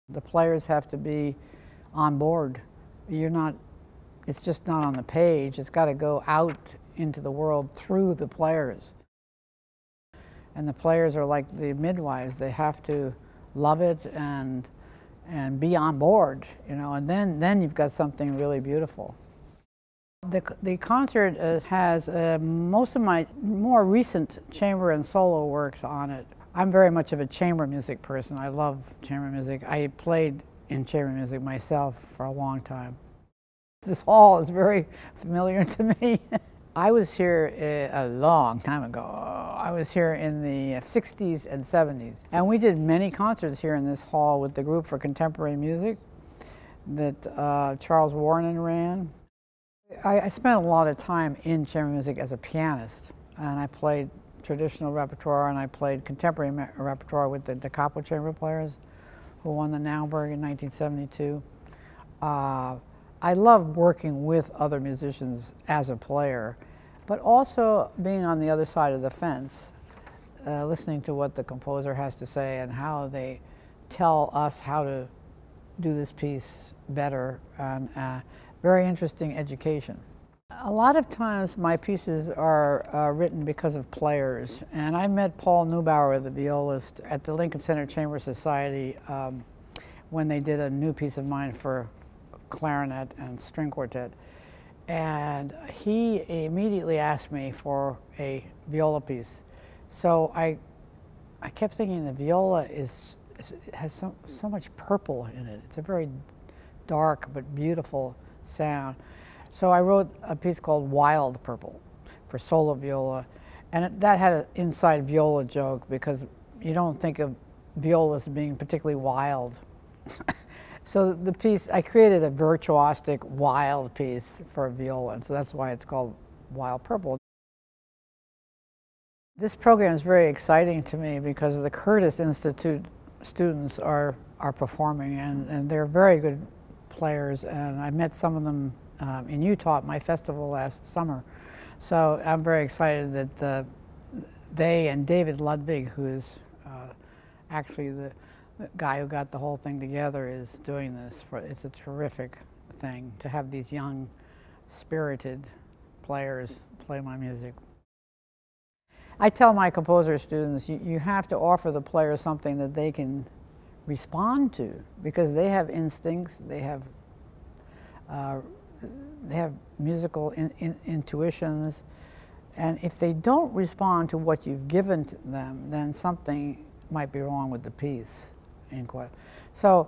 The players have to be on board. It's just not on the page. It's got to go out into the world through the players. And the players are like the midwives. They have to love it and be on board, and then you've got something really beautiful. The concert has most of my more recent chamber and solo works on it. I'm very much of a chamber music person. I love chamber music. I played in chamber music myself for a long time. This hall is very familiar to me. I was here a long time ago. I was here in the 60s and 70s. And we did many concerts here in this hall with the Group for Contemporary Music that Charles Warren ran. I spent a lot of time in chamber music as a pianist, and I played traditional repertoire and I played contemporary repertoire with the Da Capo chamber players who won the Naumburg in 1972. I love working with other musicians as a player, but also being on the other side of the fence, listening to what the composer has to say and how they tell us how to do this piece better, and very interesting education. A lot of times my pieces are written because of players, and I met Paul Neubauer, the violist, at the Lincoln Center Chamber Society when they did a new piece of mine for clarinet and string quartet, and he immediately asked me for a viola piece. So I kept thinking the viola has so much purple in it. It's a very dark but beautiful sound. So I wrote a piece called Wild Purple for solo viola, and that had an inside viola joke because you don't think of violas being particularly wild. So the piece, I created a virtuosic wild piece for a viola, and so that's why it's called Wild Purple. This program is very exciting to me because the Curtis Institute students are performing, and they're very good players, and I met some of them in Utah at my festival last summer. So I'm very excited that they and David Ludwig, who is actually the guy who got the whole thing together, is doing this. It's a terrific thing to have these young, spirited players play my music. I tell my composer students, you have to offer the players something that they can respond to, because they have instincts, they have musical intuitions, and if they don't respond to what you've given to them, then something might be wrong with the piece. So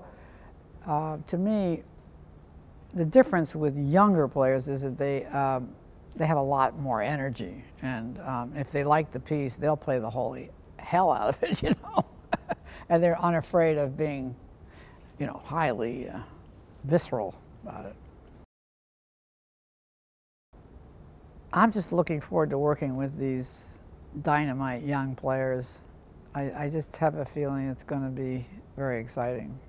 to me, the difference with younger players is that they have a lot more energy, and if they like the piece, they'll play the holy hell out of it, and they're unafraid of being, highly visceral about it. I'm just looking forward to working with these dynamite young players. I just have a feeling it's going to be very exciting.